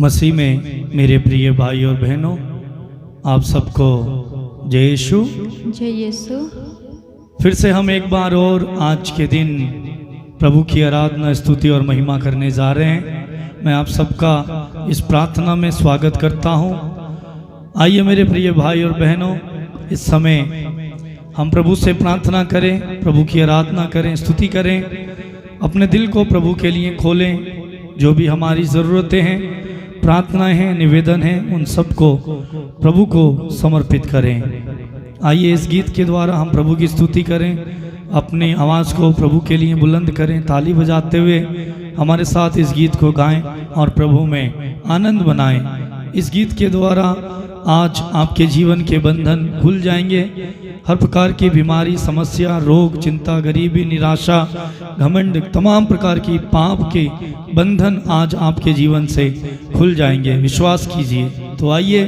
मसीह में मेरे प्रिय भाई और बहनों, आप सबको जय यीशु। जय यीशु। फिर से हम एक बार और आज के दिन प्रभु की आराधना, स्तुति और महिमा करने जा रहे हैं। मैं आप सबका इस प्रार्थना में स्वागत करता हूं। आइए मेरे प्रिय भाई और बहनों, इस समय हम प्रभु से प्रार्थना करें, प्रभु की आराधना करें, स्तुति करें, अपने दिल को प्रभु के लिए खोलें। जो भी हमारी ज़रूरतें हैं, प्रार्थनाएं हैं, निवेदन हैं, उन सबको प्रभु को समर्पित करें। आइए इस गीत के द्वारा हम प्रभु की स्तुति करें, अपनी आवाज़ को प्रभु के लिए बुलंद करें। ताली बजाते हुए हमारे साथ इस गीत को गाएं और प्रभु में आनंद बनाएं। इस गीत के द्वारा आज आपके जीवन के बंधन खुल जाएंगे। हर प्रकार की बीमारी, समस्या, रोग, चिंता, गरीबी, निराशा, घमंड, तमाम प्रकार की पाप के बंधन आज आपके जीवन से खुल जाएंगे। विश्वास कीजिए। तो आइए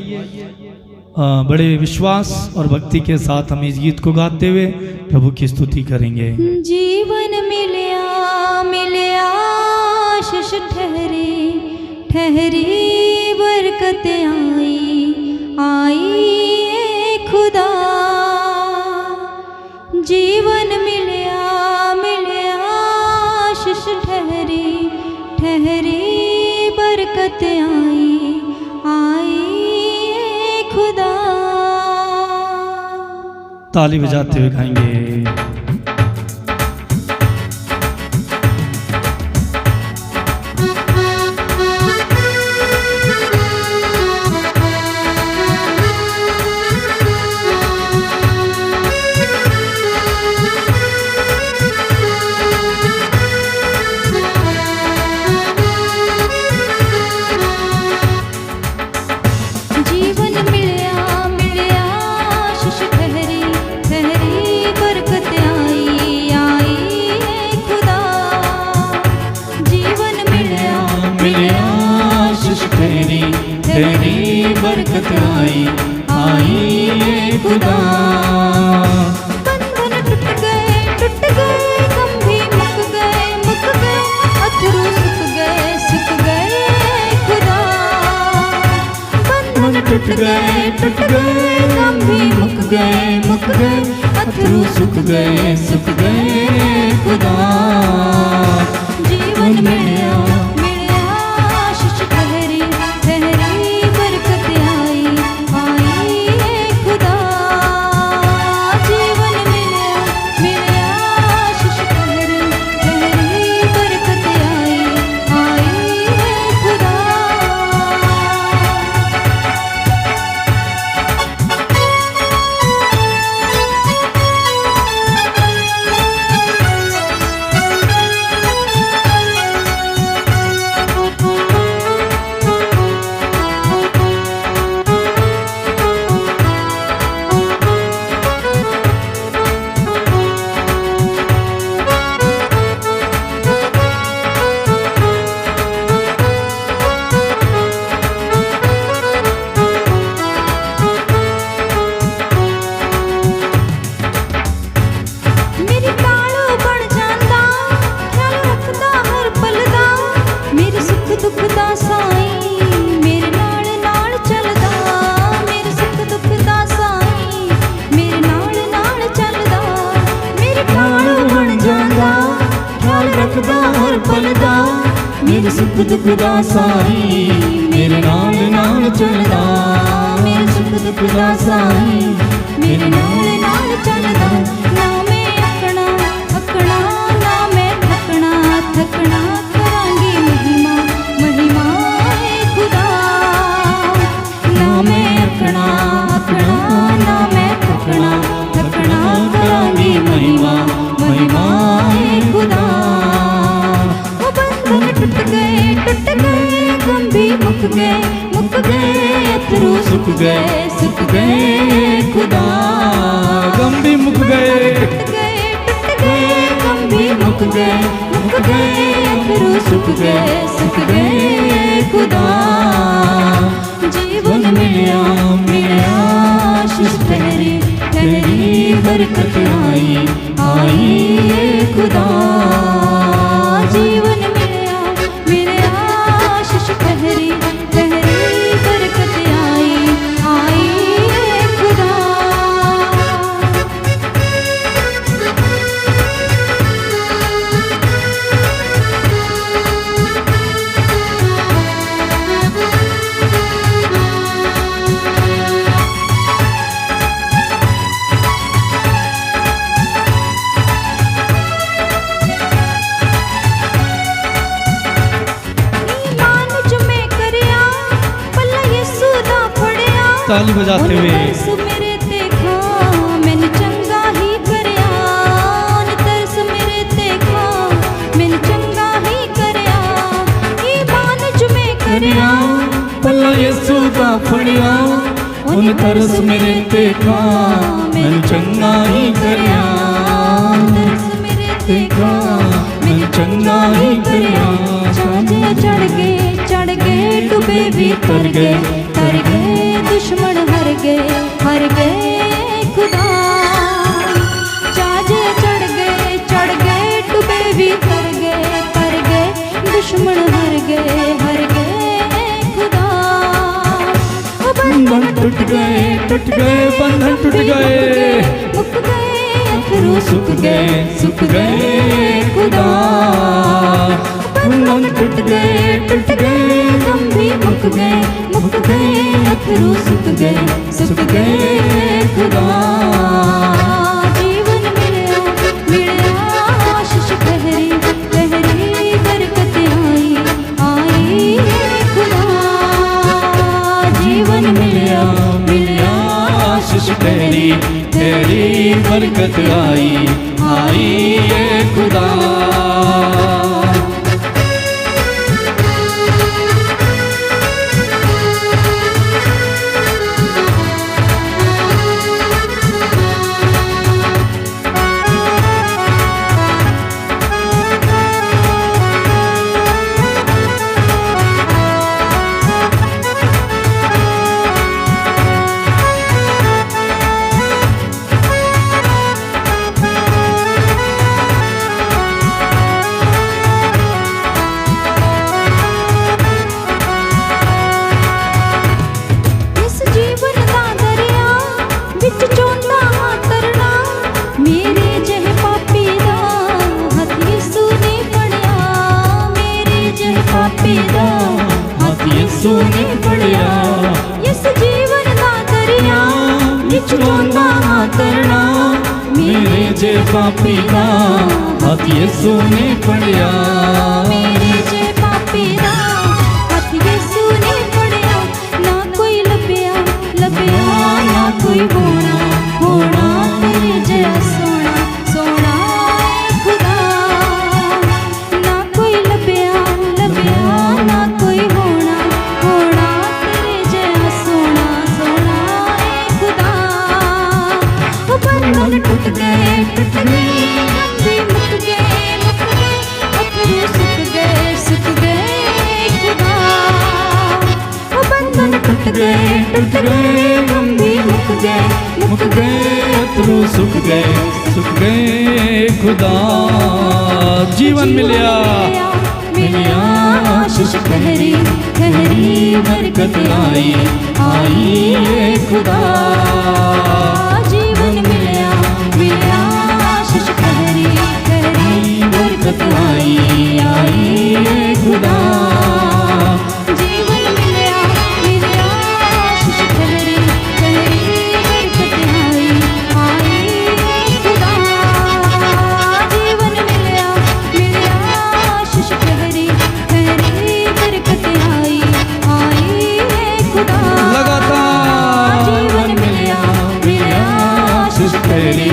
बड़े विश्वास और भक्ति के साथ हम इस गीत को गाते हुए प्रभु की स्तुति करेंगे। जीवन मिलया मिलया आशीष ठहरी ठहरी बरकत आई खुदा। जीवन मिलया मिलया आशीष ठहरी ठहरी बरकत आई खुदा। ताली बजाते हुए गाएंगे। तेरी बरकत आई खुदा। बंधन टूट गए गम भी मुक गए अथरू सुख गए खुदा। बंधन टूट गए गम भी मुक गए अथरू सुख गए खुदा। जीवन मिलया आशीष ठहरी ठहरी बरकत आई खुदा। जीवन मिलया आशीष ठहरी ठहरी बरकत आई खुदा। मेरे सुख दुख दा साई मेरे नाल नाल चलदा। मेरे सुख दुख दा साई मेरे नाल चलदा। ना मैं अकना ना मैं थकना करांगी महिमा खुदा। ना मैं अकना ना मैं थकना करांगी महिमा खुदा। टूट गए गम भी मुक गए अथरू सुख गए खुदा। गम भी मुक गए गम भी मुक गए अथरू सुख गए खुदा। जीवन मिलया आशीष ठहरी ठहरी बरकत आई खुदा। जीवन मिलया आशीष ठहरी ठहरी ताली बजाते हुए तरस मेरे ते खा मैनू चंगा ही करया तरस मेरे ते खा मैनू चंगा ही करया ईमान च मैं करया पल्ला यसू दा फड़िया उन तरस मेरे ते खा मैनू चंगा ही करया तरस मेरे ते खा मैनू चंगा ही करया चांदे चढ़ गए डूबे भी तर गए दुश्मन हर गए खुदा चांदे चढ़ गए डूबे भी तर गए दुश्मन हर गए खुदा बंधन टूट गए बंधन टूट गए मुक गए अखरू सुख गए खुदा बंधन टूट गए गम भी मुक गए अखरू सुख गए खुदा जीवन मिलया आशीष गहरी बरकत आई खुदा जीवन मिलया आशीष तेरी बरकत आई ये खुदा सोने पड़िया इस जीवन का दरिया विच रोंदा तरना मेरे जे पापी दा हाथ यीशु ने पड़िया मेरे जे पापी दा हाथ यीशु ने पड़िया ना कोई लभया ना कोई होना तेरे जैसा सोना खुदा ना कोई लभया ना कोई होना तेरे जैसा सोना खुदा बंधन टूट गए भी मुक गए अखरू सुख गए खुदा बंधन टूट गए गम भी मुक गए अथरू सुख गए खुदा जीवन मिलिया आशीष गहरी बरकत आई ये खुदा जीवन मिलिया आशीष गहरी बरकत आई ये खुदा जीवन मिलिया आशीष गहरी बरकत आई ये खुदा जीवन मिलिया आशीष गहरी बरकत आई ये खुदा लगातार जीवन मिलिया आशीष गहरी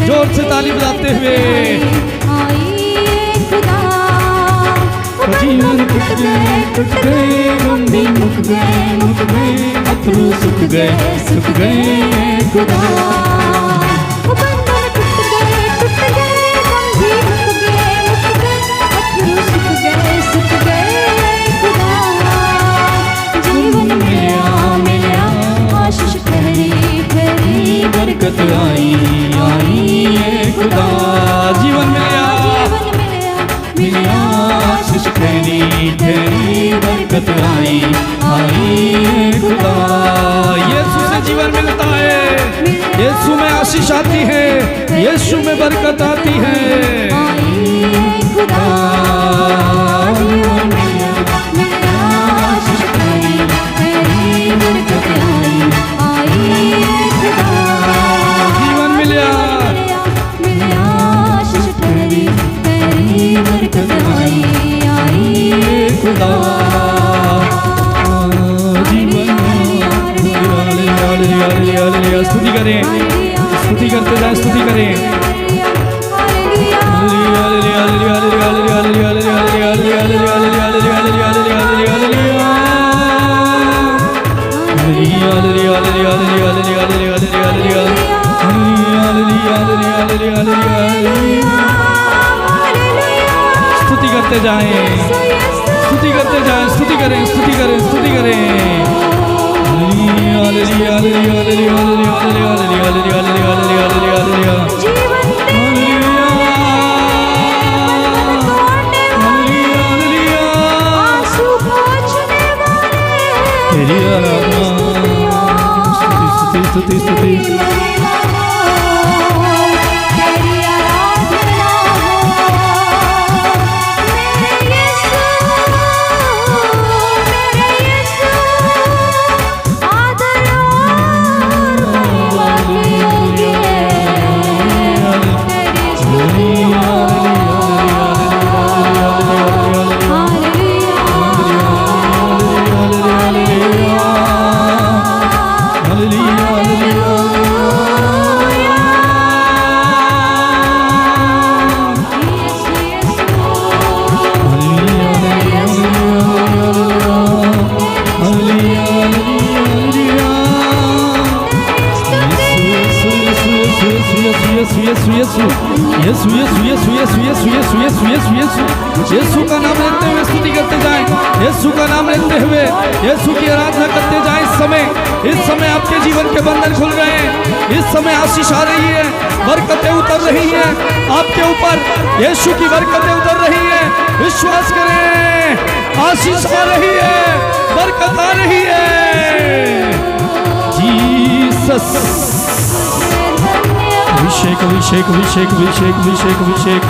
जोर से ताली बजाते हुए आई ये खुदा जीवन टूट गए गम भी मुक गए अथरू सुख गए खुदा बंधन टूट गए गम भी मुक गए अथरू सुख गए खुदा जीवन मिलिया आशीष गहरी बरकत आई ये खुदा जीवन मिलिया आशीष तेरी बरकत आई ये खुदा यीशु से जीवन मिलता है यीशु में करें, स्तुति करते जाएं, स्तुति करें। स्तुति करते जाएं, स्तुति करते जाएं, स्तुति करें, स्तुति करें, स्तुति करें। तेरी आराधना, स्तुति स्तुति स्तुति। यीशु का नाम लेते हुए स्तुति करते जाएं, यीशु का नाम लेते हुए यीशु की आराधना करते जाएं। इस समय आपके जीवन के बंधन खुल रहे हैं, इस समय आशीष आ रही है, बरकतें उतर रही हैं आपके ऊपर, यीशु की बरकतें उतर रही हैं। विश्वास करें, आशीष आ रही है, बरकत आ रही है। जीसस, अभिषेक अभिषेक अभिषेक अभिषेक अभिषेक अभिषेक।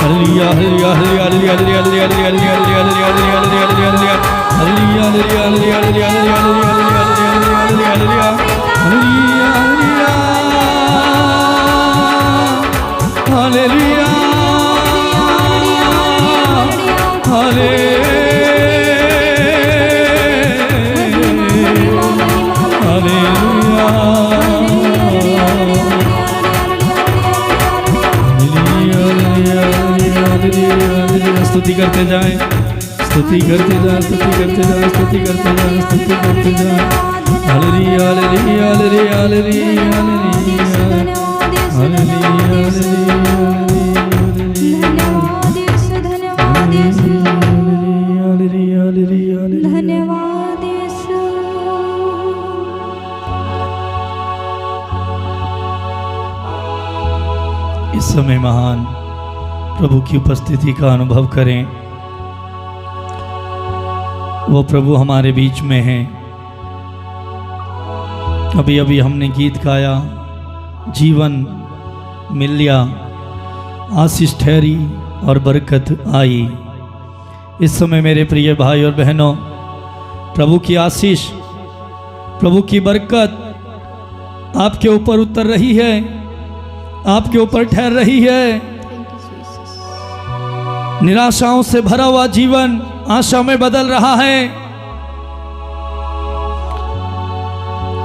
Hallelujah hallelujah hallelujah hallelujah hallelujah hallelujah hallelujah hallelujah hallelujah hallelujah hallelujah hallelujah hallelujah स्तुति करते जाएं, स्तुति करते जाएं, स्तुति करते जाएं, स्तुति करते जाएं, स्तुति करते जाएं। हालेलुया हालेलुया हालेलुया हालेलुया धन्यवाद। इस समय महान प्रभु की उपस्थिति का अनुभव करें। वो प्रभु हमारे बीच में हैं। अभी अभी हमने गीत गाया, जीवन मिल लिया, आशीष ठहरी और बरकत आई। इस समय मेरे प्रिय भाई और बहनों, प्रभु की आशीष, प्रभु की बरकत आपके ऊपर उतर रही है, आपके ऊपर ठहर रही है। निराशाओं से भरा हुआ जीवन आशा में बदल रहा है।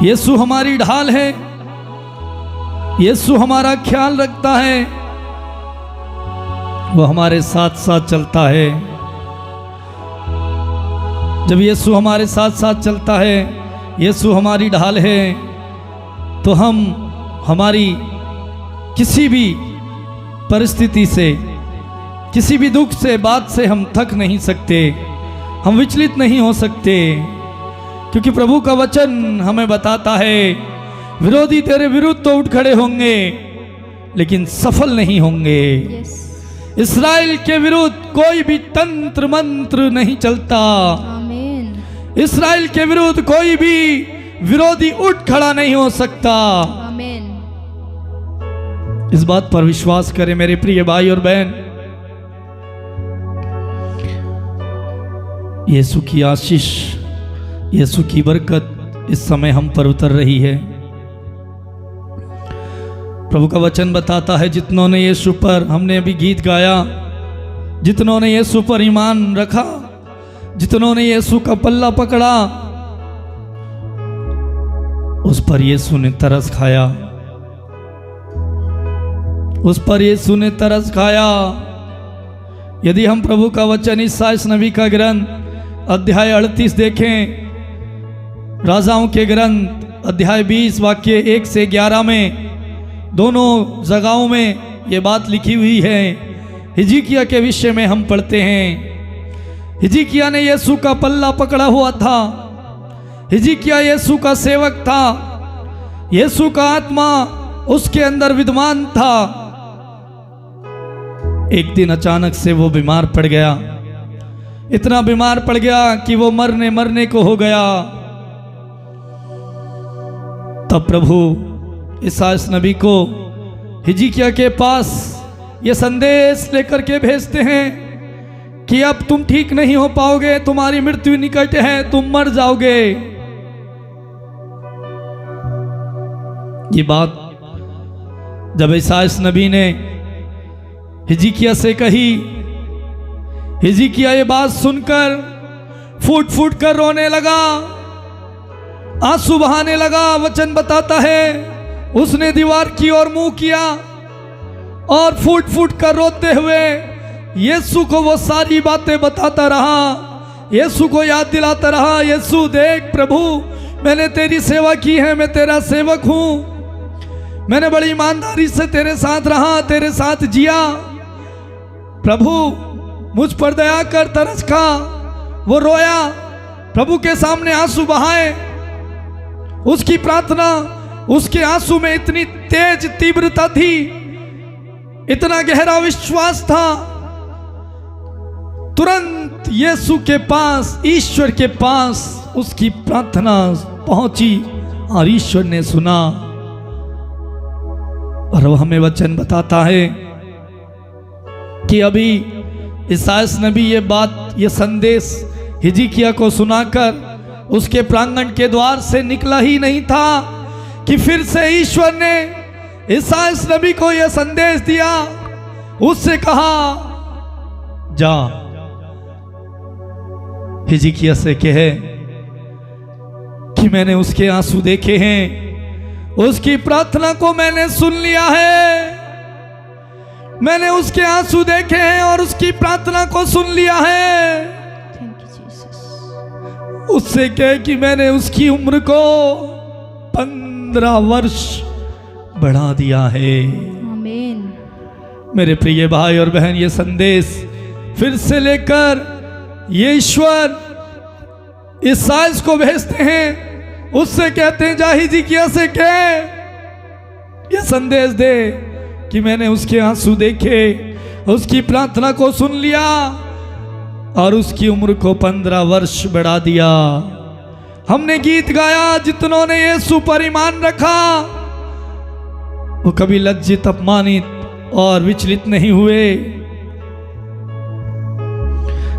यीशु हमारी ढाल है, यीशु हमारा ख्याल रखता है, वो हमारे साथ साथ चलता है। जब यीशु हमारे साथ साथ चलता है, यीशु हमारी ढाल है, तो हम हमारी किसी भी परिस्थिति से, किसी भी दुख से, बात से हम थक नहीं सकते, हम विचलित नहीं हो सकते, क्योंकि प्रभु का वचन हमें बताता है विरोधी तेरे विरुद्ध तो उठ खड़े होंगे लेकिन सफल नहीं होंगे। इस्राएल के विरुद्ध कोई भी तंत्र मंत्र नहीं चलता। आमीन। इस्राएल के विरुद्ध कोई भी विरोधी उठ खड़ा नहीं हो सकता। आमीन। इस बात पर विश्वास करें मेरे प्रिय भाई और बहन। यीशु की आशीष, यीशु की बरकत इस समय हम पर उतर रही है। प्रभु का वचन बताता है, जितनों ने यीशु पर, हमने अभी गीत गाया, जितनों ने यीशु पर ईमान रखा, जितनों ने यीशु का पल्ला पकड़ा, उस पर यीशु ने तरस खाया, उस पर यीशु ने तरस खाया। यदि हम प्रभु का वचन ईसाइयाह नबी का ग्रंथ अध्याय 38 देखें, राजाओं के ग्रंथ अध्याय 20 वाक्य 1 से 11 में दोनों जगहों में ये बात लिखी हुई है। हिजकिय्याह के विषय में हम पढ़ते हैं। हिजकिय्याह ने यीशु का पल्ला पकड़ा हुआ था। हिजकिय्याह यीशु का सेवक था। यीशु का आत्मा उसके अंदर विद्यमान था। एक दिन अचानक से वो बीमार पड़ गया। इतना बीमार पड़ गया कि वो मरने को हो गया। तब प्रभु ईसाइयाह नबी को हिजकिय्याह के पास ये संदेश लेकर के भेजते हैं कि अब तुम ठीक नहीं हो पाओगे, तुम्हारी मृत्यु निकट है, तुम मर जाओगे। ये बात जब ईसाइयाह नबी ने हिजकिय्याह से कही, हिजकिय्याह ये बात सुनकर फूट फूट कर रोने लगा, आंसू बहाने लगा। वचन बताता है उसने दीवार की ओर मुंह किया और फूट फूट कर रोते हुए यीशु को वो सारी बातें बताता रहा, यीशु को याद दिलाता रहा। यीशु देख प्रभु, मैंने तेरी सेवा की है, मैं तेरा सेवक हूं, मैंने बड़ी ईमानदारी से तेरे साथ रहा, तेरे साथ जिया। प्रभु मुझ पर दया कर, तरस खा। वो रोया, प्रभु के सामने आंसू बहाए। उसकी प्रार्थना, उसके आंसू में इतनी तेज तीव्रता थी, इतना गहरा विश्वास था। तुरंत यीशु के पास, ईश्वर के पास उसकी प्रार्थना पहुंची और ईश्वर ने सुना। और वह हमें वचन बताता है कि अभी ईसाइयाह नबी ये बात, ये संदेश हिजकिय्याह को सुनाकर उसके प्रांगण के द्वार से निकला ही नहीं था कि फिर से ईश्वर ने ईसाइयाह नबी को यह संदेश दिया। उससे कहा, जा हिजकिय्याह से कहे कि मैंने उसके आंसू देखे हैं, उसकी प्रार्थना को मैंने सुन लिया है, मैंने उसके आंसू देखे हैं और उसकी प्रार्थना को सुन लिया है। उससे कह कि मैंने उसकी उम्र को 15 वर्ष बढ़ा दिया है। आमीन। मेरे प्रिय भाई और बहन, ये संदेश फिर से लेकर ये ईश्वर ईसाइयाह को भेजते हैं। उससे कहते हैं, जा हिजकिय्याह से कह, ये संदेश दे कि मैंने उसके आंसू देखे, उसकी प्रार्थना को सुन लिया और उसकी उम्र को 15 वर्ष बढ़ा दिया। हमने गीत गाया, जितनों ने यीशु पर ईमान रखा वो कभी लज्जित, अपमानित और विचलित नहीं हुए।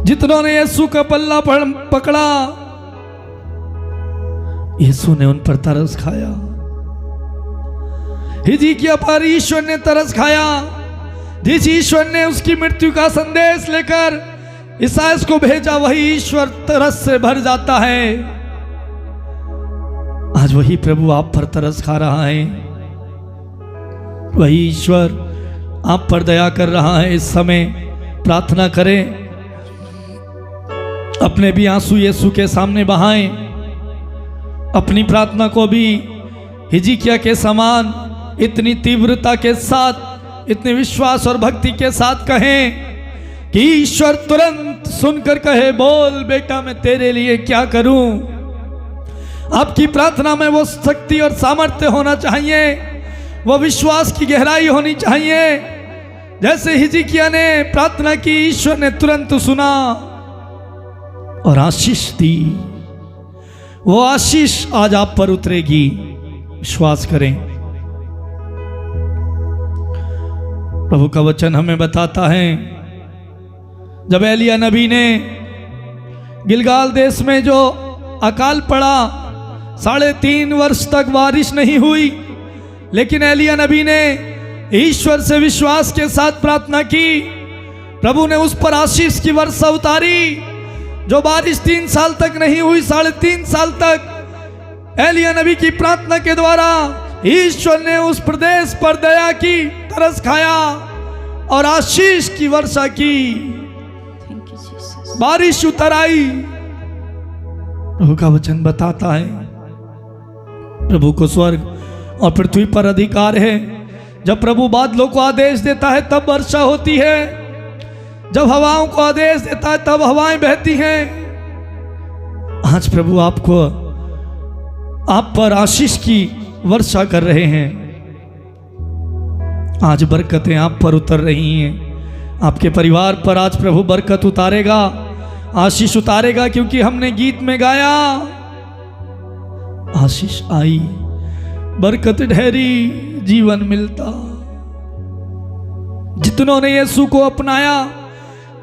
जितनों ने यीशु का पल्ला पकड़ा, यीशु ने उन पर तरस खाया। हिजकिय्याह पर ईश्वर ने तरस खाया। जिस ईश्वर ने उसकी मृत्यु का संदेश लेकर ईसाइयाह को भेजा, वही ईश्वर तरस से भर जाता है। आज वही प्रभु आप पर तरस खा रहा है, वही ईश्वर आप पर दया कर रहा है। इस समय प्रार्थना करें, अपने भी आंसू यीशु के सामने बहाएं, अपनी प्रार्थना को भी हिजकिय्याह के समान इतनी तीव्रता के साथ, इतने विश्वास और भक्ति के साथ कहें कि ईश्वर तुरंत सुनकर कहे, बोल बेटा मैं तेरे लिए क्या करूं। आपकी प्रार्थना में वो शक्ति और सामर्थ्य होना चाहिए, वो विश्वास की गहराई होनी चाहिए। जैसे हिजकिय्याह ने प्रार्थना की, ईश्वर ने तुरंत सुना और आशीष दी। वो आशीष आज आप पर उतरेगी, विश्वास करें। प्रभु का वचन हमें बताता है, जब एलिय्याह नबी ने गिलगाल देश में जो अकाल पड़ा, 3.5 वर्ष तक बारिश नहीं हुई, लेकिन एलिय्याह नबी ने ईश्वर से विश्वास के साथ प्रार्थना की। प्रभु ने उस पर आशीष की वर्षा उतारी। जो बारिश 3 साल तक नहीं हुई, 3.5 साल तक एलिय्याह नबी की प्रार्थना के द्वारा ईश्वर ने उस प्रदेश पर दया की, तरस खाया और आशीष की वर्षा की, Thank you, Jesus. बारिश उतर आई। प्रभु का वचन बताता है प्रभु को स्वर्ग और पृथ्वी पर अधिकार है। जब प्रभु बादलों को आदेश देता है तब वर्षा होती है, जब हवाओं को आदेश देता है तब हवाएं बहती हैं। आज प्रभु आपको, आप पर आशीष की वर्षा कर रहे हैं। आज बरकतें आप पर उतर रही हैं। आपके परिवार पर आज प्रभु बरकत उतारेगा, आशीष उतारेगा, क्योंकि हमने गीत में गाया, आशीष आई, बरकत ठहरी, जीवन मिलता। जितनों ने यीशु को अपनाया,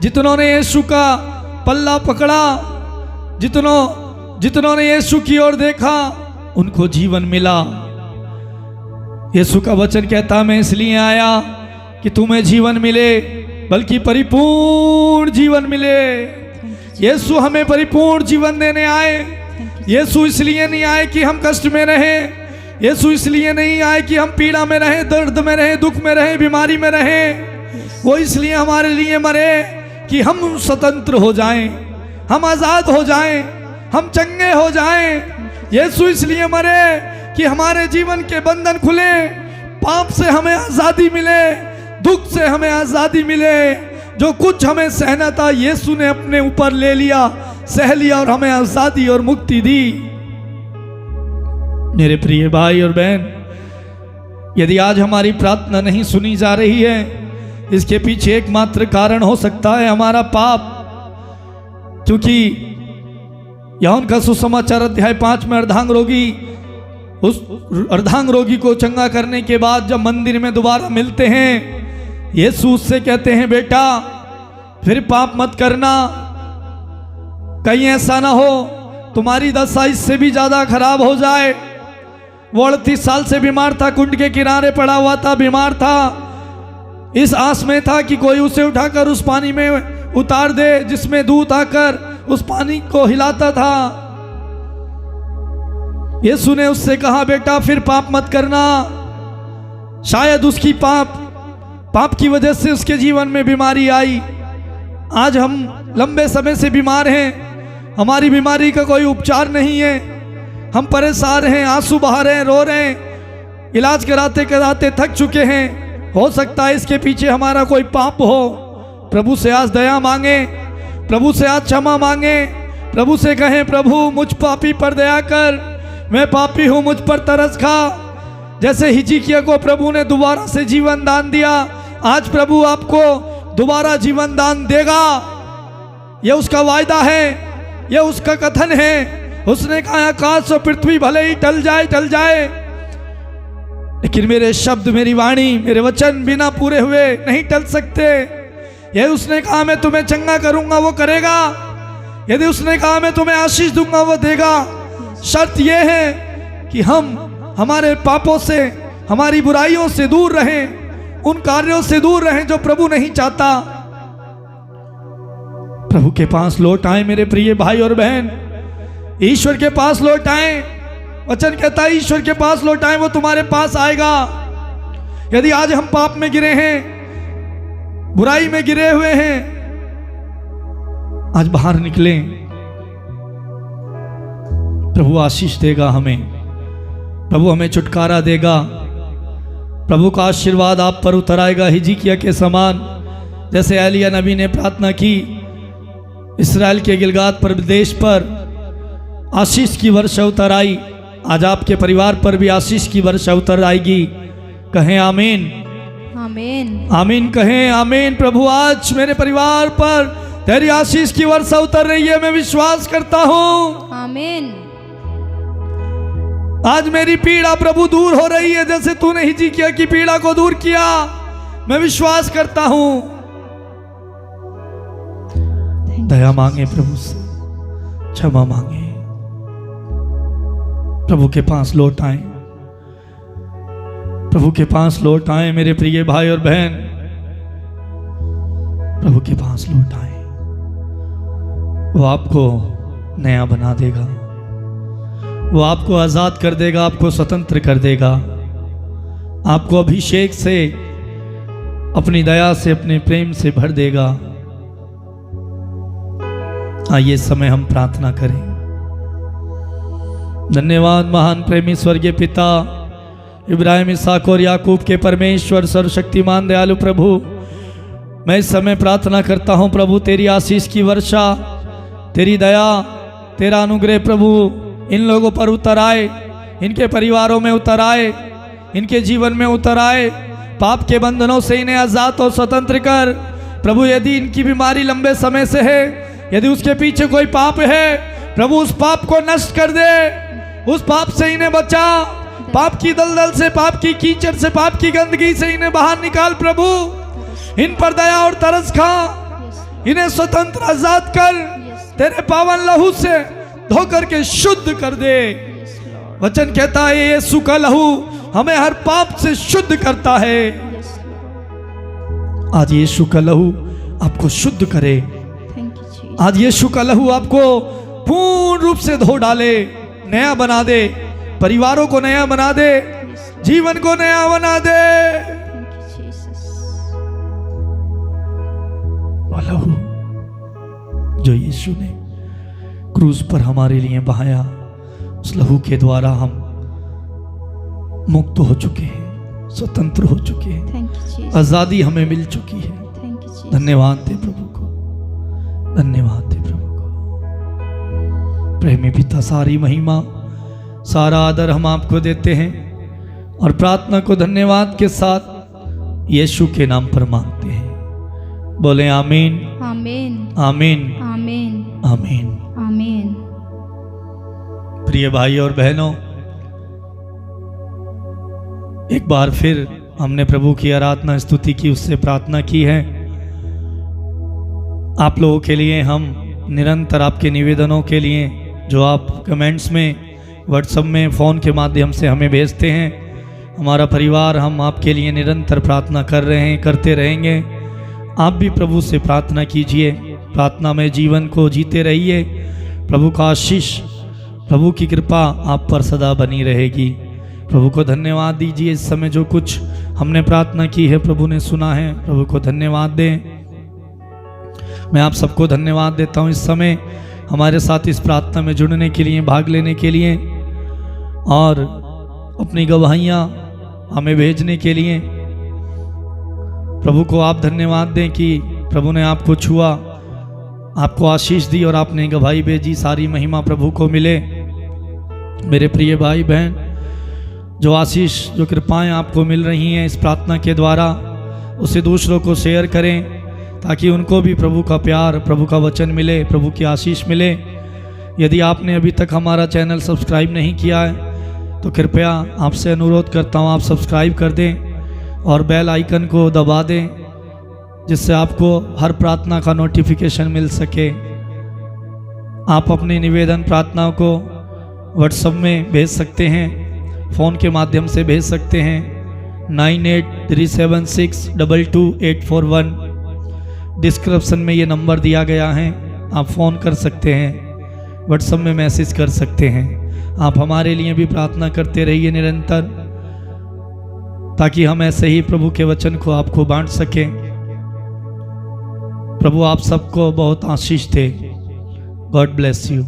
जितनों ने यीशु का पल्ला पकड़ा, जितनों ने यीशु की ओर देखा, उनको जीवन मिला। यीशु का वचन कहता, मैं इसलिए आया कि तुम्हें जीवन मिले, बल्कि परिपूर्ण जीवन मिले। यीशु हमें परिपूर्ण जीवन देने आए। यीशु इसलिए नहीं आए कि हम कष्ट में रहें। यीशु इसलिए नहीं आए कि हम पीड़ा में रहें, दर्द में रहें, दुख में रहें, बीमारी में रहें। वो इसलिए हमारे लिए मरे कि हम स्वतंत्र हो जाएं, हम आज़ाद हो जाएं, हम चंगे हो जाएं। यीशु इसलिए मरे कि हमारे जीवन के बंधन खुले, पाप से हमें आज़ादी मिले, दुख से हमें आज़ादी मिले। जो कुछ हमें सहना था यीशु ने अपने ऊपर ले लिया, सह लिया और हमें आज़ादी और मुक्ति दी। मेरे प्रिय भाई और बहन, यदि आज हमारी प्रार्थना नहीं सुनी जा रही है, इसके पीछे एकमात्र कारण हो सकता है हमारा पाप। क्योंकि यूहन्ना का सुसमाचार अध्याय 5 में अर्धांग रोगी, उस अर्धांग रोगी को चंगा करने के बाद जब मंदिर में दोबारा मिलते हैं, यीशु उससे कहते हैं, बेटा फिर पाप मत करना, कहीं ऐसा ना हो तुम्हारी दशा इससे भी ज्यादा खराब हो जाए। वो 38 साल से बीमार था, कुंड के किनारे पड़ा हुआ था, बीमार था, इस आस में था कि कोई उसे उठाकर उस पानी में उतार दे जिसमें दूत आकर उस पानी को हिलाता था। यीशु ने उससे कहा, बेटा फिर पाप मत करना। शायद उसकी पाप की वजह से उसके जीवन में बीमारी आई। आज हम लंबे समय से बीमार हैं, हमारी बीमारी का कोई उपचार नहीं है, हम परेशान हैं, आंसू बहा रहे हैं, रो रहे हैं, इलाज कराते कराते थक चुके हैं। हो सकता है इसके पीछे हमारा कोई पाप हो। प्रभु से आज दया मांगे, प्रभु से आज क्षमा मांगे, प्रभु से कहें, प्रभु मुझ पापी पर दया कर, मैं पापी हूँ, मुझ पर तरस खा। जैसे हिजकिय्याह को प्रभु ने दोबारा से जीवन दान दिया, आज प्रभु आपको दोबारा जीवन दान देगा। यह उसका वायदा है, यह उसका कथन है। उसने कहा, आकाश और पृथ्वी भले ही टल जाए, लेकिन मेरे शब्द, मेरी वाणी, मेरे वचन बिना पूरे हुए नहीं टल सकते। यदि उसने कहा मैं तुम्हें चंगा करूंगा, वो करेगा। यदि उसने कहा मैं तुम्हें आशीष दूंगा, वो देगा। शर्त यह है कि हम हमारे पापों से, हमारी बुराइयों से दूर रहें, उन कार्यों से दूर रहें जो प्रभु नहीं चाहता। प्रभु के पास लौट आए मेरे प्रिय भाई और बहन, ईश्वर के पास लौट आए। वचन कहता है ईश्वर के पास लौट आए, वो तुम्हारे पास आएगा। यदि आज हम पाप में गिरे हैं, बुराई में गिरे हुए हैं, आज बाहर निकलें, प्रभु आशीष देगा हमें, प्रभु हमें छुटकारा देगा, प्रभु का आशीर्वाद आप पर उतर आएगा हिजकिय्याह के समान। जैसे एलिय्याह नबी ने प्रार्थना की, इस्राएल के गिलगाद प्रदेश पर आशीष की वर्षा उतर आई, आज आपके परिवार पर भी आशीष की वर्षा उतर आएगी। कहें आमीन, आमीन, आमीन कहें, आमीन। प्रभु आज मेरे परिवार पर तेरी आशीष की वर्षा उतर रही है, मैं विश्वास करता हूं। आमीन। आज मेरी पीड़ा प्रभु दूर हो रही है, जैसे तूने हिजकिय्याह की पीड़ा को दूर किया, मैं विश्वास करता हूं। दया मांगे प्रभु से, क्षमा मांगे, प्रभु के पास लौट आए, प्रभु के पास लौट आए मेरे प्रिय भाई और बहन, प्रभु के पास लौट आए। वो आपको नया बना देगा, वो आपको आजाद कर देगा, आपको स्वतंत्र कर देगा। आपको अभिषेक से, अपनी दया से, अपने प्रेम से भर देगा। आइए इस समय हम प्रार्थना करें। धन्यवाद महान प्रेमी स्वर्गीय पिता, इब्राहिम, इसहाक और याकूब के परमेश्वर, सर्वशक्तिमान दयालु प्रभु, मैं इस समय प्रार्थना करता हूं प्रभु, तेरी आशीष की वर्षा, तेरी दया, तेरा अनुग्रह प्रभु इन लोगों पर उतर आए, इनके परिवारों में उतर आए, इनके जीवन में उतर आए। पाप के बंधनों से इन्हें आजाद और स्वतंत्र कर प्रभु। यदि इनकी बीमारी लंबे समय से है, यदि उसके पीछे कोई पाप है प्रभु, उस पाप को नष्ट कर दे, उस पाप से इन्हें बचा। पाप की दलदल से, पाप की कीचड़ से, पाप की गंदगी से इन्हें बाहर निकाल प्रभु। इन पर दया और तरस खा, इन्हें स्वतंत्र आजाद कर, तेरे पावन लहू से धो करके शुद्ध कर दे। वचन कहता है यीशु का लहू हमें हर पाप से शुद्ध करता है। आज यीशु का लहू आपको शुद्ध करे। आज यीशु का लहू आपको पूर्ण रूप से धो डाले, नया बना दे, परिवारों को नया बना दे, जीवन को नया बना दे। लहू जो यीशु ने क्रूस पर हमारे लिए बहाया, उस लहू के द्वारा हम मुक्त हो चुके हैं, स्वतंत्र हो चुके हैं, आजादी हमें मिल चुकी है। धन्यवाद दे प्रभु को, धन्यवाद दे प्रभु को। प्रेमी पिता, सारी महिमा, सारा आदर हम आपको देते हैं और प्रार्थना को धन्यवाद के साथ यीशु के नाम पर मांगते हैं। बोले आमीन, आमीन, आमीन, आमीन, आमीन, आमीन। प्रिय भाई और बहनों, एक बार फिर हमने प्रभु की आराधना स्तुति की, उससे प्रार्थना की है। आप लोगों के लिए हम निरंतर आपके निवेदनों के लिए, जो आप कमेंट्स में, व्हाट्सएप में, फ़ोन के माध्यम से हमें भेजते हैं, हमारा परिवार, हम आपके लिए निरंतर प्रार्थना कर रहे हैं, करते रहेंगे। आप भी प्रभु से प्रार्थना कीजिए, प्रार्थना में जीवन को जीते रहिए। प्रभु का आशीष, प्रभु की कृपा आप पर सदा बनी रहेगी। प्रभु को धन्यवाद दीजिए। इस समय जो कुछ हमने प्रार्थना की है प्रभु ने सुना है, प्रभु को धन्यवाद दें। मैं आप सबको धन्यवाद देता हूँ इस समय हमारे साथ इस प्रार्थना में जुड़ने के लिए, भाग लेने के लिए और अपनी गवाहियाँ हमें भेजने के लिए। प्रभु को आप धन्यवाद दें कि प्रभु ने आपको छुआ, आपको आशीष दी और आपने गवाही भेजी। सारी महिमा प्रभु को मिले। मेरे प्रिय भाई बहन, जो आशीष, जो कृपाएं आपको मिल रही हैं इस प्रार्थना के द्वारा, उसे दूसरों को शेयर करें ताकि उनको भी प्रभु का प्यार, प्रभु का वचन मिले, प्रभु की आशीष मिले। यदि आपने अभी तक हमारा चैनल सब्सक्राइब नहीं किया है तो कृपया आपसे अनुरोध करता हूँ आप सब्सक्राइब कर दें और बेल आइकन को दबा दें, जिससे आपको हर प्रार्थना का नोटिफिकेशन मिल सके। आप अपने निवेदन प्रार्थनाओं को व्हाट्सएप में भेज सकते हैं, फ़ोन के माध्यम से भेज सकते हैं। 9837622841 डिस्क्रिप्शन में ये नंबर दिया गया है, आप फ़ोन कर सकते हैं, व्हाट्सएप में मैसेज कर सकते हैं। आप हमारे लिए भी प्रार्थना करते रहिए निरंतर, ताकि हम ऐसे ही प्रभु के वचन को आपको बांट सकें। प्रभु आप सबको बहुत आशीष दे। God bless you.